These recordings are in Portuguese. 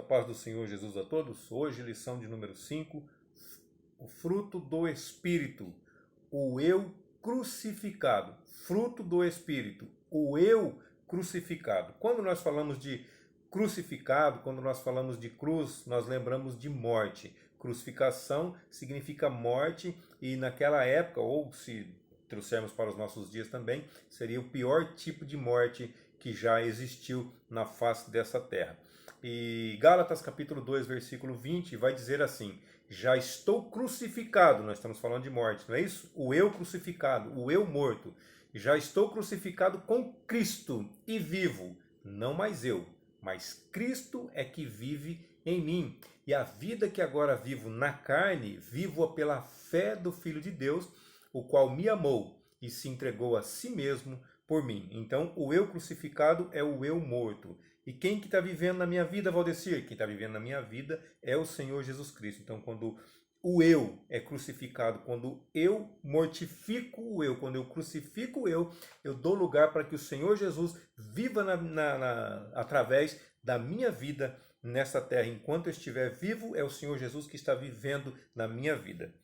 paz do Senhor Jesus a todos. Hoje, lição de número 5, o fruto do Espírito, o eu crucificado. Fruto do Espírito, o eu crucificado. Quando nós falamos de crucificado, quando nós falamos de cruz, nós lembramos de morte. Crucificação significa morte e naquela época, ou se trouxermos para os nossos dias também, seria o pior tipo de morte que já existiu na face dessa terra. E Gálatas capítulo 2, versículo 20 vai dizer assim: já estou crucificado, nós estamos falando de morte, não é isso? O eu crucificado, o eu morto. Já estou crucificado com Cristo e vivo, não mais eu, mas Cristo é que vive em mim. E a vida que agora vivo na carne, vivo-a pela fé do Filho de Deus, o qual me amou e se entregou a si mesmo por mim. Então, o eu crucificado é o eu morto. E quem que está vivendo na minha vida, Valdecir? Quem está vivendo na minha vida é o Senhor Jesus Cristo. Então, quando o eu é crucificado, quando eu mortifico o eu, quando eu crucifico o eu dou lugar para que o Senhor Jesus viva através da minha vida nessa terra. Enquanto eu estiver vivo, é o Senhor Jesus que está vivendo na minha vida.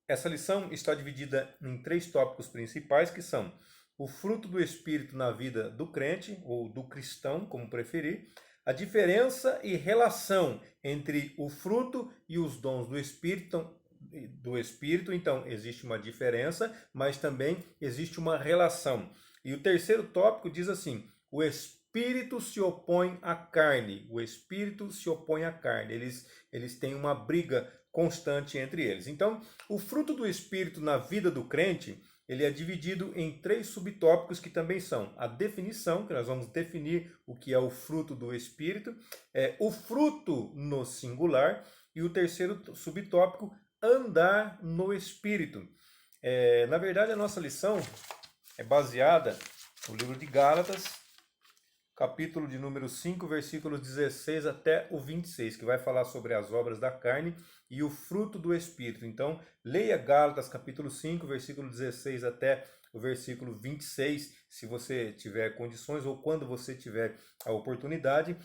Essa lição está dividida em 3 tópicos principais, que são o fruto do Espírito na vida do crente, ou do cristão, como preferir, a diferença e relação entre o fruto e os dons do Espírito. Então, existe uma diferença, mas também existe uma relação. E o terceiro tópico diz assim: o Espírito se opõe à carne. O Espírito se opõe à carne. Eles têm uma briga constante entre eles. Então, o fruto do Espírito na vida do crente, ele é dividido em 3 subtópicos que também são a definição, que nós vamos definir o que é o fruto do Espírito, o fruto no singular, e o terceiro subtópico, andar no Espírito. Na verdade, a nossa lição é baseada no livro de Gálatas, capítulo de número 5, versículos 16 até o 26, que vai falar sobre as obras da carne e o fruto do Espírito. Então, leia Gálatas capítulo 5, versículo 16 até o versículo 26, se você tiver condições ou quando você tiver a oportunidade.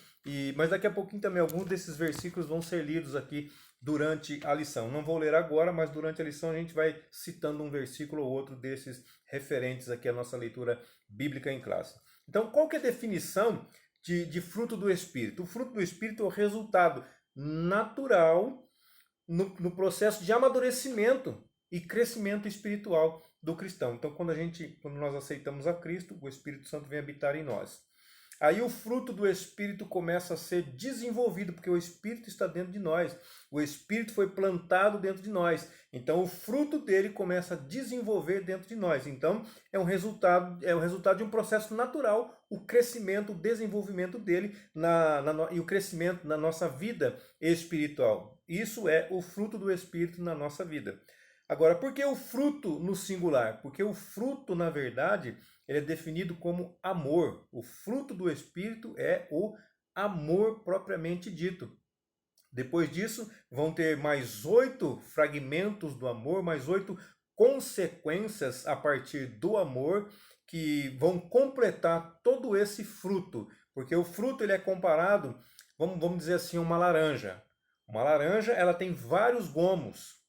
Mas daqui a pouquinho também alguns desses versículos vão ser lidos aqui durante a lição. Não vou ler agora, mas durante a lição a gente vai citando um versículo ou outro desses referentes aqui à nossa leitura bíblica em classe. Então, qual que é a definição de fruto do Espírito? O fruto do Espírito é o resultado natural no processo de amadurecimento e crescimento espiritual do cristão. Então, quando nós aceitamos a Cristo, o Espírito Santo vem habitar em nós. Aí o fruto do Espírito começa a ser desenvolvido, porque o Espírito está dentro de nós. O Espírito foi plantado dentro de nós. Então o fruto dele começa a desenvolver dentro de nós. Então é o resultado de um processo natural, o crescimento, o desenvolvimento dele e o crescimento na nossa vida espiritual. Isso é o fruto do Espírito na nossa vida. Agora, por que o fruto no singular? Porque o fruto, na verdade, ele é definido como amor. O fruto do Espírito é o amor propriamente dito. Depois disso, vão ter mais 8 fragmentos do amor, mais 8 consequências a partir do amor, que vão completar todo esse fruto. Porque o fruto ele é comparado, vamos dizer assim, a uma laranja. Uma laranja, ela tem vários gomos.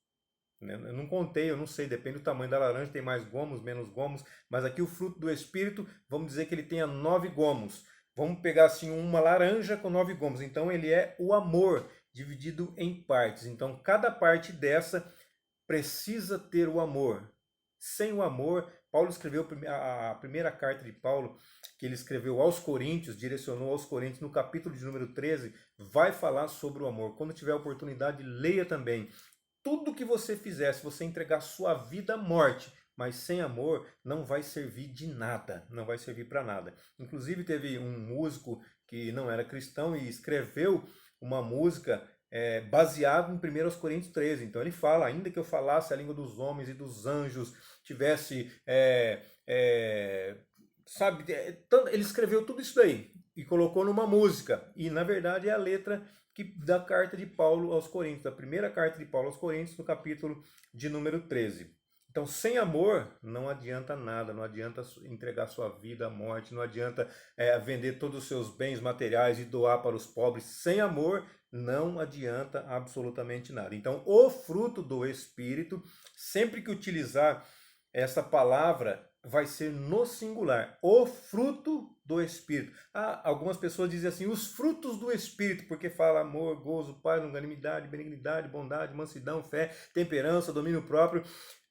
Eu não contei, eu não sei, depende do tamanho da laranja, tem mais gomos, menos gomos, mas aqui o fruto do Espírito, vamos dizer que ele tenha 9 gomos. Vamos pegar assim uma laranja com 9 gomos, então ele é o amor dividido em partes. Então cada parte dessa precisa ter o amor. Sem o amor, Paulo escreveu a primeira carta de Paulo, que ele escreveu aos Coríntios, direcionou aos Coríntios, no capítulo de número 13, vai falar sobre o amor. Quando tiver a oportunidade, leia também. Tudo que você fizer, se você entregar sua vida à morte, mas sem amor, não vai servir de nada, não vai servir para nada. Inclusive teve um músico que não era cristão e escreveu uma música baseado em 1 Coríntios 13. Então ele fala, ainda que eu falasse a língua dos homens e dos anjos, tivesse, ele escreveu tudo isso daí e colocou numa música. E na verdade é a letra da carta de Paulo aos Coríntios, da primeira carta de Paulo aos Coríntios, no capítulo de número 13. Então, sem amor, não adianta nada, não adianta entregar sua vida à morte, não adianta vender todos os seus bens materiais e doar para os pobres. Sem amor, não adianta absolutamente nada. Então, o fruto do Espírito, sempre que utilizar essa palavra, vai ser no singular. O fruto do Espírito. Algumas pessoas dizem assim, os frutos do Espírito, porque fala amor, gozo, paz, longanimidade, benignidade, bondade, mansidão, fé, temperança, domínio próprio.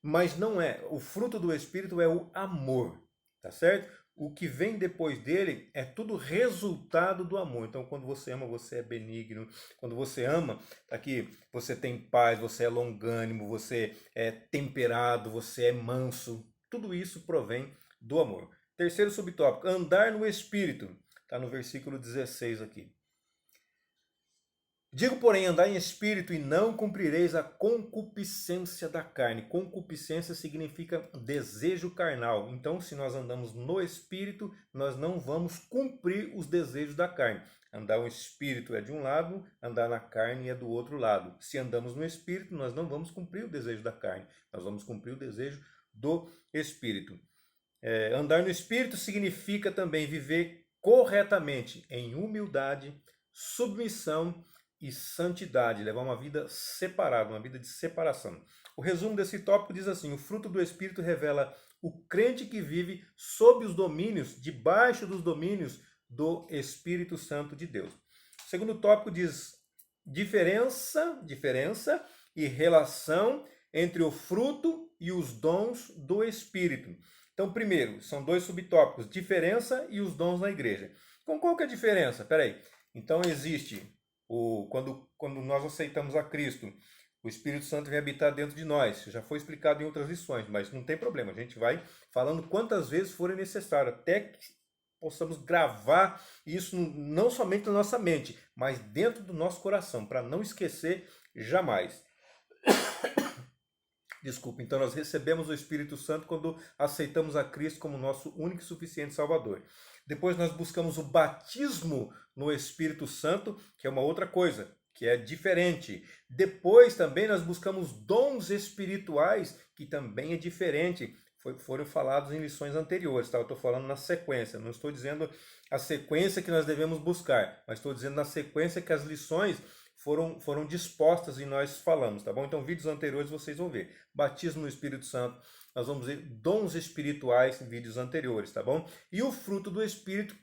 Mas não é. O fruto do Espírito é o amor, tá certo? O que vem depois dele é tudo resultado do amor. Então, quando você ama, você é benigno. Quando você ama, aqui você tem paz, você é longânimo, você é temperado, você é manso. Tudo isso provém do amor. Terceiro subtópico, andar no Espírito. Está no versículo 16 aqui. Digo, porém, andar em espírito e não cumprireis a concupiscência da carne. Concupiscência significa desejo carnal. Então, se nós andamos no espírito, nós não vamos cumprir os desejos da carne. Andar no espírito é de um lado, andar na carne é do outro lado. Se andamos no espírito, nós não vamos cumprir o desejo da carne. Nós vamos cumprir o desejo do espírito. Andar no espírito significa também viver corretamente, em humildade, submissão e santidade, levar uma vida separada, uma vida de separação. O resumo desse tópico diz assim: o fruto do Espírito revela o crente que vive sob os domínios, debaixo dos domínios do Espírito Santo de Deus. O segundo tópico diz diferença e relação entre o fruto e os dons do Espírito. Então, primeiro, são dois subtópicos, diferença e os dons na igreja. Com qual que é a diferença? Peraí. Então, existe quando nós aceitamos a Cristo, o Espírito Santo vem habitar dentro de nós. Já foi explicado em outras lições, mas não tem problema. A gente vai falando quantas vezes forem necessário, até que possamos gravar isso não somente na nossa mente, mas dentro do nosso coração, para não esquecer jamais. Desculpa, então nós recebemos o Espírito Santo quando aceitamos a Cristo como nosso único e suficiente Salvador. Depois nós buscamos o batismo no Espírito Santo, que é uma outra coisa, que é diferente. Depois também nós buscamos dons espirituais, que também é diferente. Foram falados em lições anteriores, tá? Eu estou falando na sequência, não estou dizendo a sequência que nós devemos buscar, mas estou dizendo na sequência que as lições foram dispostas e nós falamos, tá bom? Então, vídeos anteriores vocês vão ver. Batismo no Espírito Santo, nós vamos ver dons espirituais em vídeos anteriores, tá bom? E o fruto do Espírito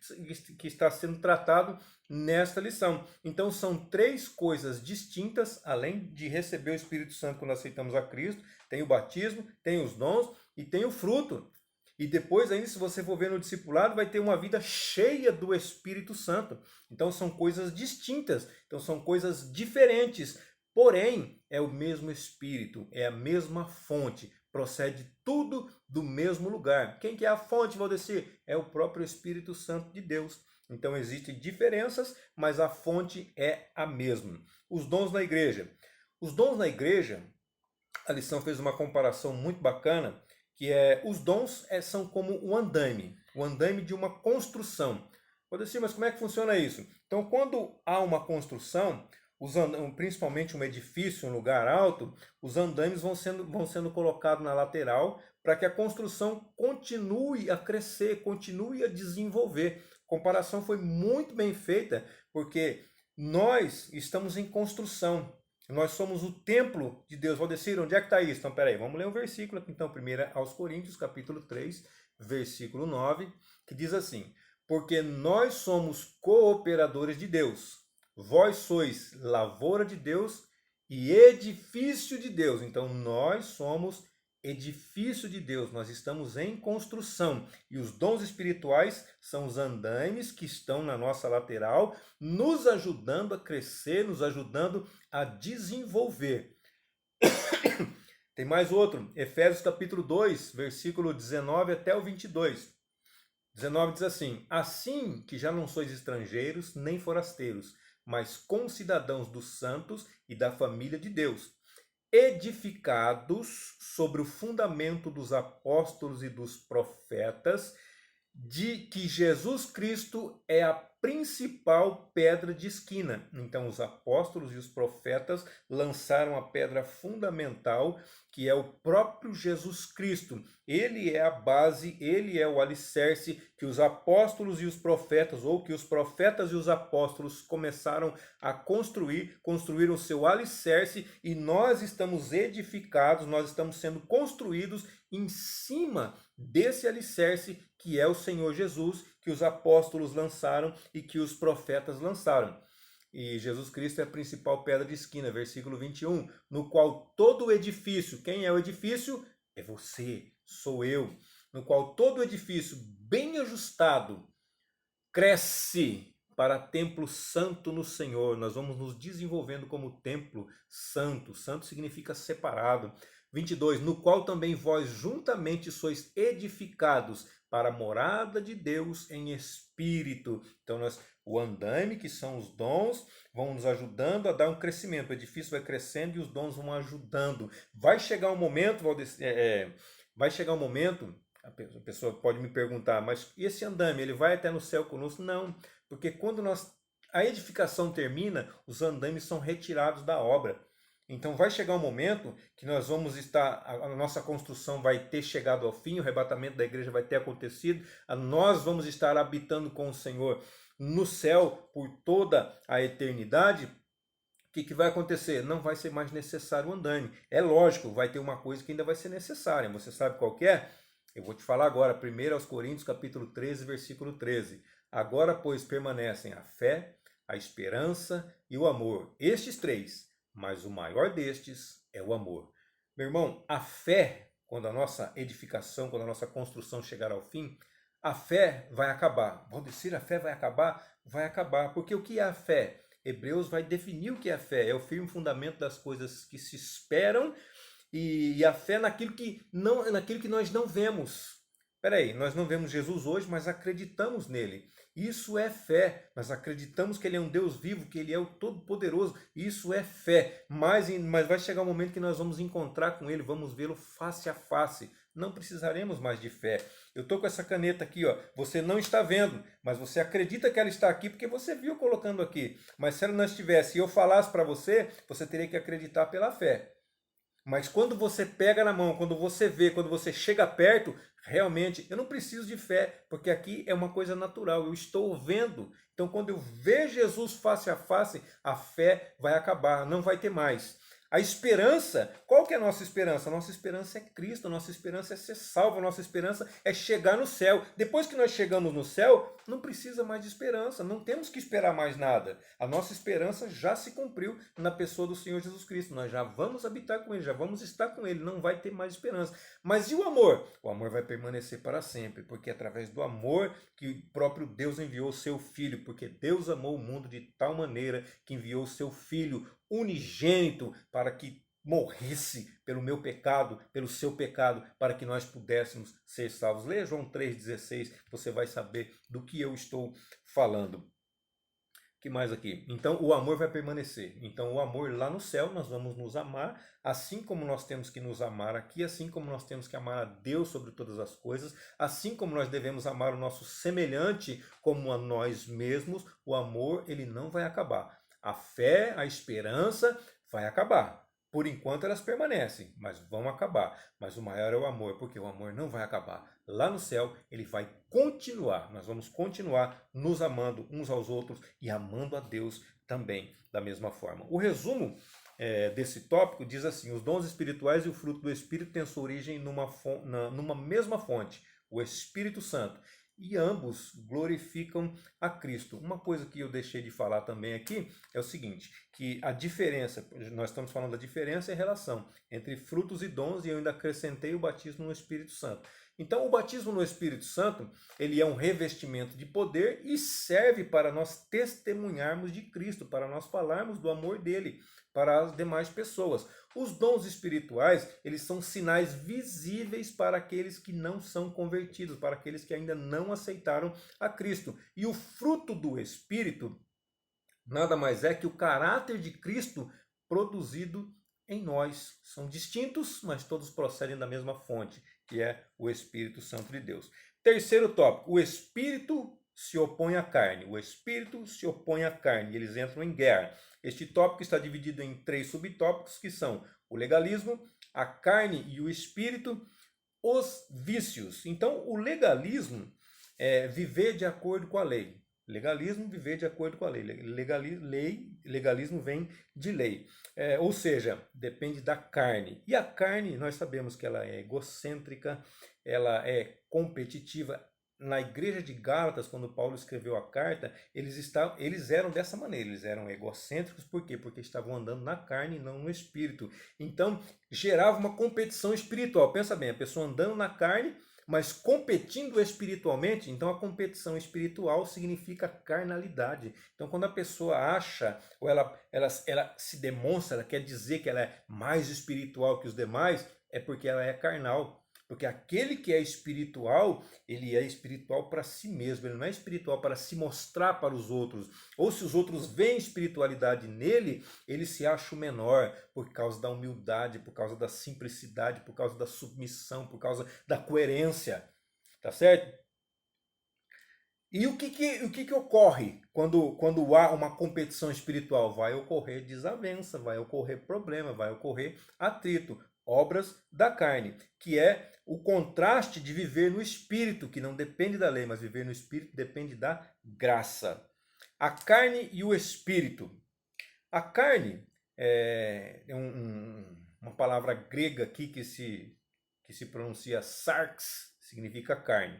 que está sendo tratado nesta lição. Então, são três coisas distintas, além de receber o Espírito Santo quando aceitamos a Cristo. Tem o batismo, tem os dons e tem o fruto. E depois ainda, se você for ver no discipulado, vai ter uma vida cheia do Espírito Santo. Então são coisas distintas, então são coisas diferentes. Porém, é o mesmo Espírito, é a mesma fonte. Procede tudo do mesmo lugar. Quem que é a fonte, Valdecir? É o próprio Espírito Santo de Deus. Então existem diferenças, mas a fonte é a mesma. Os dons na igreja. Os dons na igreja, a lição fez uma comparação muito bacana, que os dons são como o andaime de uma construção. Pode dizer, mas como é que funciona isso? Então, quando há uma construção, principalmente um edifício, um lugar alto, os andaimes vão sendo colocados na lateral para que a construção continue a crescer, continue a desenvolver. A comparação foi muito bem feita, porque nós estamos em construção. Nós somos o templo de Deus. Valdecir, onde é que está isso? Então, peraí, vamos ler um versículo aqui. Então, 1 aos Coríntios, capítulo 3, versículo 9, que diz assim: porque nós somos cooperadores de Deus. Vós sois lavoura de Deus e edifício de Deus. Então, nós somos edifício de Deus. Nós estamos em construção. E os dons espirituais são os andaimes que estão na nossa lateral, nos ajudando a crescer, nos ajudando a desenvolver. Tem mais outro, Efésios capítulo 2, versículo 19 até o 22. 19 diz assim: assim que já não sois estrangeiros nem forasteiros, mas concidadãos dos santos e da família de Deus, edificados sobre o fundamento dos apóstolos e dos profetas, de que Jesus Cristo é a principal pedra de esquina. Então, os apóstolos e os profetas lançaram a pedra fundamental, que é o próprio Jesus Cristo. Ele é a base, ele é o alicerce que os apóstolos e os profetas, ou que os profetas e os apóstolos começaram a construir, construíram o seu alicerce, e nós estamos edificados, nós estamos sendo construídos em cima desse alicerce que é o Senhor Jesus, que os apóstolos lançaram e que os profetas lançaram. E Jesus Cristo é a principal pedra de esquina, versículo 21, no qual todo o edifício, quem é o edifício? É você, sou eu, no qual todo o edifício bem ajustado cresce para templo santo no Senhor. Nós vamos nos desenvolvendo como templo santo. Santo significa separado. 22, no qual também vós juntamente sois edificados para a morada de Deus em espírito. Então, o andaime, que são os dons, vão nos ajudando a dar um crescimento. O edifício vai crescendo e os dons vão ajudando. Vai chegar um momento, vai chegar um momento, a pessoa pode me perguntar, mas esse andaime, ele vai até no céu conosco? Não, porque quando a edificação termina, os andaimes são retirados da obra. Então vai chegar um momento que nós vamos estar, a nossa construção vai ter chegado ao fim, o arrebatamento da igreja vai ter acontecido, nós vamos estar habitando com o Senhor no céu por toda a eternidade. O que vai acontecer? Não vai ser mais necessário o andaime. É lógico, vai ter uma coisa que ainda vai ser necessária. Você sabe qual que é? Eu vou te falar agora, 1 Coríntios capítulo 13, versículo 13. Agora, pois, permanecem a fé, a esperança e o amor. Estes três, mas o maior destes é o amor. Meu irmão, a fé, quando a nossa edificação, quando a nossa construção chegar ao fim, a fé vai acabar. Valdecir, a fé vai acabar? Vai acabar. Porque o que é a fé? Hebreus vai definir o que é a fé. É o firme fundamento das coisas que se esperam e a fé naquilo que nós não vemos. Peraí, nós não vemos Jesus hoje, mas acreditamos nele. Isso é fé. Nós acreditamos que ele é um Deus vivo, que ele é o Todo-Poderoso. Isso é fé. Mas vai chegar um momento que nós vamos encontrar com ele, vamos vê-lo face a face. Não precisaremos mais de fé. Eu estou com essa caneta aqui, ó. Você não está vendo, mas você acredita que ela está aqui porque você viu colocando aqui. Mas se ela não estivesse e eu falasse para você, você teria que acreditar pela fé. Mas quando você pega na mão, quando você vê, quando você chega perto, realmente, eu não preciso de fé, porque aqui é uma coisa natural, eu estou vendo. Então, quando eu ver Jesus face a face, a fé vai acabar, não vai ter mais. A esperança, qual que é a nossa esperança? A nossa esperança é Cristo, a nossa esperança é ser salvo, a nossa esperança é chegar no céu. Depois que nós chegamos no céu, não precisa mais de esperança, não temos que esperar mais nada. A nossa esperança já se cumpriu na pessoa do Senhor Jesus Cristo. Nós já vamos habitar com Ele, já vamos estar com Ele, não vai ter mais esperança. Mas e o amor? O amor vai permanecer para sempre, porque é através do amor que o próprio Deus enviou o seu Filho, porque Deus amou o mundo de tal maneira que enviou o seu Filho unigênito para que morresse pelo meu pecado, pelo seu pecado, para que nós pudéssemos ser salvos. Leia João 3,16, você vai saber do que eu estou falando. Que mais aqui? Então o amor vai permanecer. Então o amor lá no céu, nós vamos nos amar, assim como nós temos que nos amar aqui, assim como nós temos que amar a Deus sobre todas as coisas, assim como nós devemos amar o nosso semelhante como a nós mesmos, o amor ele não vai acabar. A fé, a esperança vai acabar. Por enquanto elas permanecem, mas vão acabar. Mas o maior é o amor, porque o amor não vai acabar. Lá no céu ele vai continuar. Nós vamos continuar nos amando uns aos outros e amando a Deus também da mesma forma. O resumo desse tópico diz assim: os dons espirituais e o fruto do Espírito têm sua origem numa mesma fonte, o Espírito Santo. E ambos glorificam a Cristo. Uma coisa que eu deixei de falar também aqui é o seguinte, que a diferença, nós estamos falando da diferença em relação entre frutos e dons, e eu ainda acrescentei o batismo no Espírito Santo. Então, o batismo no Espírito Santo, ele é um revestimento de poder e serve para nós testemunharmos de Cristo, para nós falarmos do amor dele para as demais pessoas. Os dons espirituais, eles são sinais visíveis para aqueles que não são convertidos, para aqueles que ainda não aceitaram a Cristo. E o fruto do Espírito nada mais é que o caráter de Cristo produzido em nós. São distintos, mas todos procedem da mesma fonte, que é o Espírito Santo de Deus. Terceiro tópico, o Espírito se opõe à carne, o espírito se opõe à carne, eles entram em guerra. Este tópico está dividido em 3 subtópicos, que são o legalismo, a carne e o espírito, os vícios. Então, o legalismo é viver de acordo com a lei. Legalismo, viver de acordo com a lei. Legalismo vem de lei. Ou seja, depende da carne. E a carne, nós sabemos que ela é egocêntrica, ela é competitiva. Na igreja de Gálatas, quando Paulo escreveu a carta, eles eram dessa maneira, eles eram egocêntricos, por quê? Porque estavam andando na carne e não no espírito. Então, gerava uma competição espiritual. Pensa bem, a pessoa andando na carne, mas competindo espiritualmente, então a competição espiritual significa carnalidade. Então, quando a pessoa acha, ou ela se demonstra, ela quer dizer que ela é mais espiritual que os demais, é porque ela é carnal. Porque aquele que é espiritual, ele é espiritual para si mesmo, ele não é espiritual para se mostrar para os outros. Ou se os outros veem espiritualidade nele, ele se acha o menor por causa da humildade, por causa da simplicidade, por causa da submissão, por causa da coerência. Tá certo? E o que ocorre quando há uma competição espiritual? Vai ocorrer desavença, vai ocorrer problema, vai ocorrer atrito. Obras da carne, que é o contraste de viver no espírito, que não depende da lei, mas viver no espírito depende da graça. A carne e o espírito. A carne é uma palavra grega aqui que se pronuncia sarx, significa carne.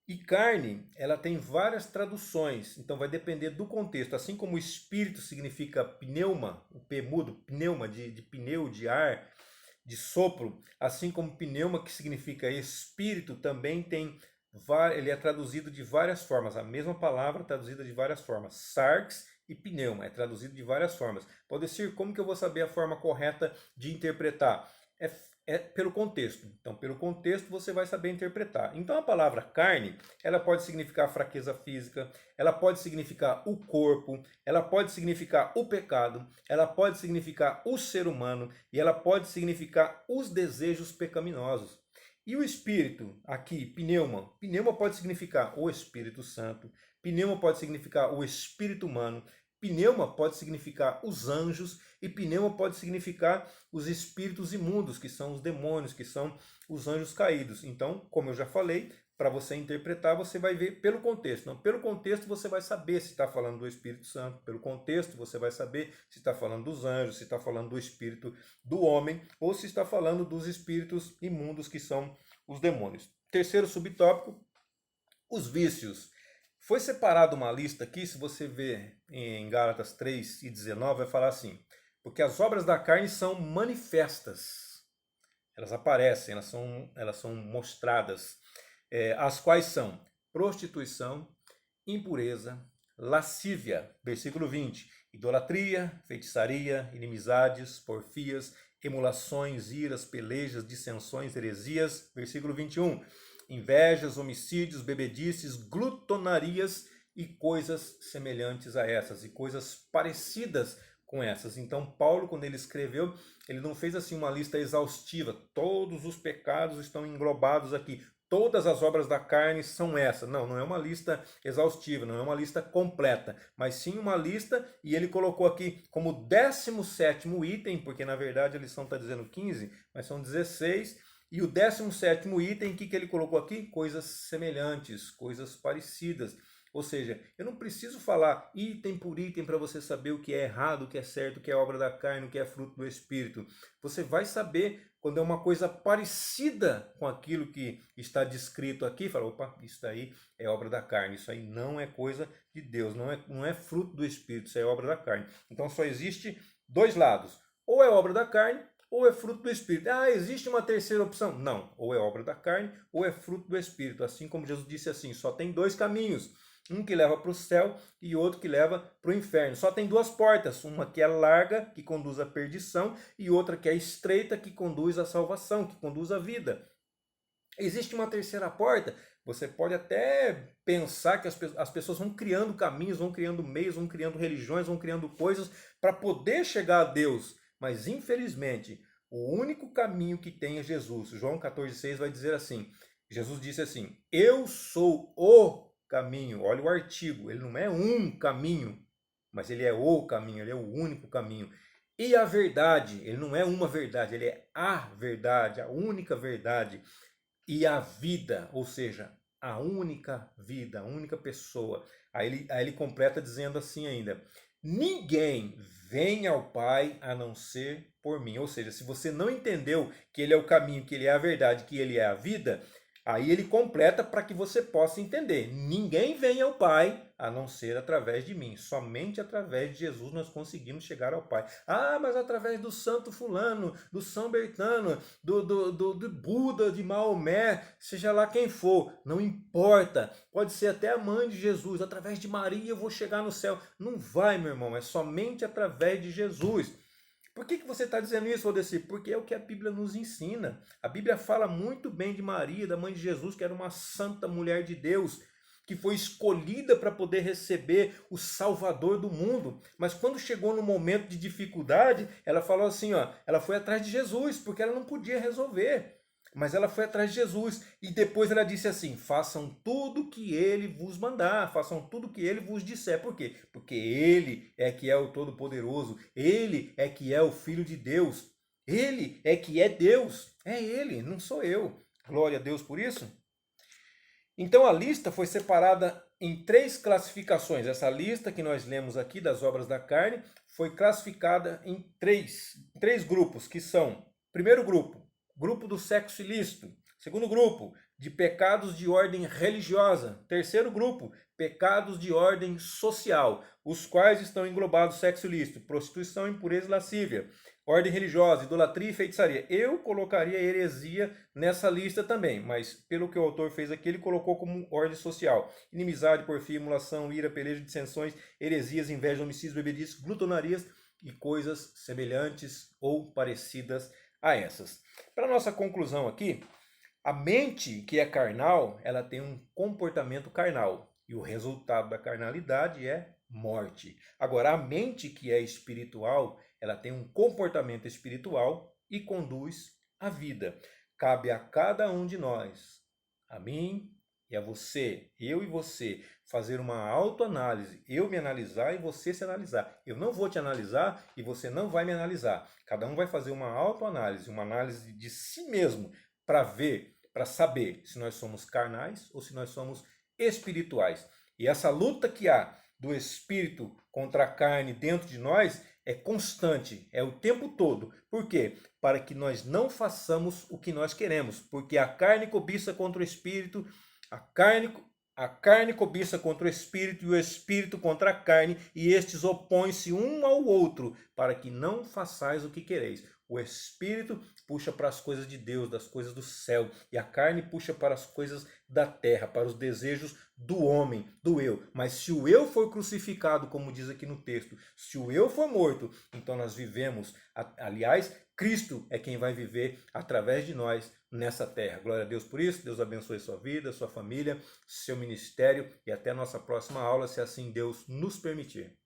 E carne, ela tem várias traduções, então vai depender do contexto. Assim como o espírito significa pneuma, o P mudo, pneuma, de pneu, de ar, de sopro, assim como pneuma, que significa espírito, também ele é traduzido de várias formas, a mesma palavra traduzida de várias formas. Sarx e pneuma é traduzido de várias formas. Pode ser, como que eu vou saber a forma correta de interpretar? É pelo contexto. Então, pelo contexto você vai saber interpretar. Então, a palavra carne, ela pode significar fraqueza física, ela pode significar o corpo, ela pode significar o pecado, ela pode significar o ser humano e ela pode significar os desejos pecaminosos. E o espírito, aqui, pneuma. Pneuma pode significar o Espírito Santo, pneuma pode significar o espírito humano, pneuma pode significar os anjos e pneuma pode significar os espíritos imundos, que são os demônios, que são os anjos caídos. Então, como eu já falei, para você interpretar, você vai ver pelo contexto. Não, pelo contexto você vai saber se está falando do Espírito Santo, pelo contexto você vai saber se está falando dos anjos, se está falando do espírito do homem, ou se está falando dos espíritos imundos, que são os demônios. Terceiro subtópico, os vícios. Foi separado uma lista aqui, se você ver em Gálatas 3:19, vai falar assim: porque as obras da carne são manifestas, elas aparecem, elas são mostradas, as quais são prostituição, impureza, lascívia, versículo 20, idolatria, feitiçaria, inimizades, porfias, emulações, iras, pelejas, dissensões, heresias, versículo 21, invejas, homicídios, bebedices, glutonarias e coisas semelhantes a essas, e coisas parecidas com essas. Então, Paulo, quando ele escreveu, ele não fez assim uma lista exaustiva, todos os pecados estão englobados aqui, todas as obras da carne são essas. Não, não é uma lista exaustiva, não é uma lista completa, mas sim uma lista, e ele colocou aqui como 17º item, porque na verdade a lição está dizendo 15, mas são 16, e o 17º item, o que ele colocou aqui? Coisas semelhantes, coisas parecidas. Ou seja, eu não preciso falar item por item para você saber o que é errado, o que é certo, o que é obra da carne, o que é fruto do Espírito. Você vai saber quando é uma coisa parecida com aquilo que está descrito aqui. Fala, opa, isso aí é obra da carne, isso aí não é coisa de Deus, não é fruto do Espírito, isso é obra da carne. Então só existe dois lados, ou é obra da carne, ou é fruto do Espírito. Ah, existe uma terceira opção? Não, ou é obra da carne, ou é fruto do Espírito. Assim como Jesus disse assim, só tem dois caminhos. Um que leva para o céu e outro que leva para o inferno. Só tem duas portas, uma que é larga, que conduz à perdição, e outra que é estreita, que conduz à salvação, que conduz à vida. Existe uma terceira porta? Você pode até pensar que as pessoas vão criando caminhos, vão criando meios, vão criando religiões, vão criando coisas para poder chegar a Deus. Mas, infelizmente, o único caminho que tem é Jesus. João 14,6 vai dizer assim, Jesus disse assim, eu sou o caminho. Olha o artigo, ele não é um caminho, mas ele é o caminho, ele é o único caminho. E a verdade, ele não é uma verdade, ele é a verdade, a única verdade. E a vida, ou seja, a única vida, a única pessoa. Aí ele completa dizendo assim ainda: ninguém vem ao Pai a não ser por mim. Ou seja, se você não entendeu que ele é o caminho, que ele é a verdade, que ele é a vida, aí ele completa para que você possa entender. Ninguém vem ao Pai a não ser através de mim. Somente através de Jesus nós conseguimos chegar ao Pai. Ah, mas através do santo fulano, do São Bertano, do Buda, de Maomé, seja lá quem for, não importa. Pode ser até a mãe de Jesus. Através de Maria eu vou chegar no céu. Não vai, meu irmão. É somente através de Jesus. Por que você está dizendo isso, Odeci? Porque é o que a Bíblia nos ensina. A Bíblia fala muito bem de Maria, da mãe de Jesus, que era uma santa mulher de Deus, que foi escolhida para poder receber o Salvador do mundo. Mas quando chegou no momento de dificuldade, ela falou assim, ó, ela foi atrás de Jesus, porque ela não podia resolver. Mas ela foi atrás de Jesus e depois ela disse assim: façam tudo que ele vos mandar, façam tudo que ele vos disser. Por quê? Porque ele é que é o Todo-Poderoso, ele é que é o Filho de Deus, ele é que é Deus, é ele, não sou eu. Glória a Deus por isso. Então a lista foi separada em 3 classificações. Essa lista que nós lemos aqui das obras da carne foi classificada em três grupos, que são: primeiro grupo do sexo ilícito. Segundo grupo, de pecados de ordem religiosa. Terceiro grupo, pecados de ordem social, os quais estão englobados sexo ilícito, prostituição, impureza e lascívia. Ordem religiosa, idolatria e feitiçaria. Eu colocaria heresia nessa lista também, mas pelo que o autor fez aqui, ele colocou como ordem social: inimizade, porfia, emulação, ira, peleja, dissensões, heresias, inveja, homicídios, bebedices, glutonarias e coisas semelhantes ou parecidas a essas. Para nossa conclusão aqui, a mente que é carnal, ela tem um comportamento carnal e o resultado da carnalidade é morte. Agora, a mente que é espiritual, ela tem um comportamento espiritual e conduz à vida. Cabe a cada um de nós, a mim e a você, eu e você, fazer uma autoanálise, eu me analisar e você se analisar. Eu não vou te analisar e você não vai me analisar. Cada um vai fazer uma autoanálise, uma análise de si mesmo, para ver, para saber se nós somos carnais ou se nós somos espirituais. E essa luta que há do espírito contra a carne dentro de nós é constante, é o tempo todo. Por quê? Para que nós não façamos o que nós queremos, porque a carne cobiça contra o espírito, a carne cobiça contra o espírito e o espírito contra a carne, e estes opõem-se um ao outro, para que não façais o que quereis. O espírito puxa para as coisas de Deus, das coisas do céu, e a carne puxa para as coisas da terra, para os desejos do homem, do eu. Mas se o eu for crucificado, como diz aqui no texto, se o eu for morto, então nós vivemos. Aliás, Cristo é quem vai viver através de nós nessa terra. Glória a Deus por isso. Deus abençoe sua vida, sua família, seu ministério, e até a nossa próxima aula, se assim Deus nos permitir.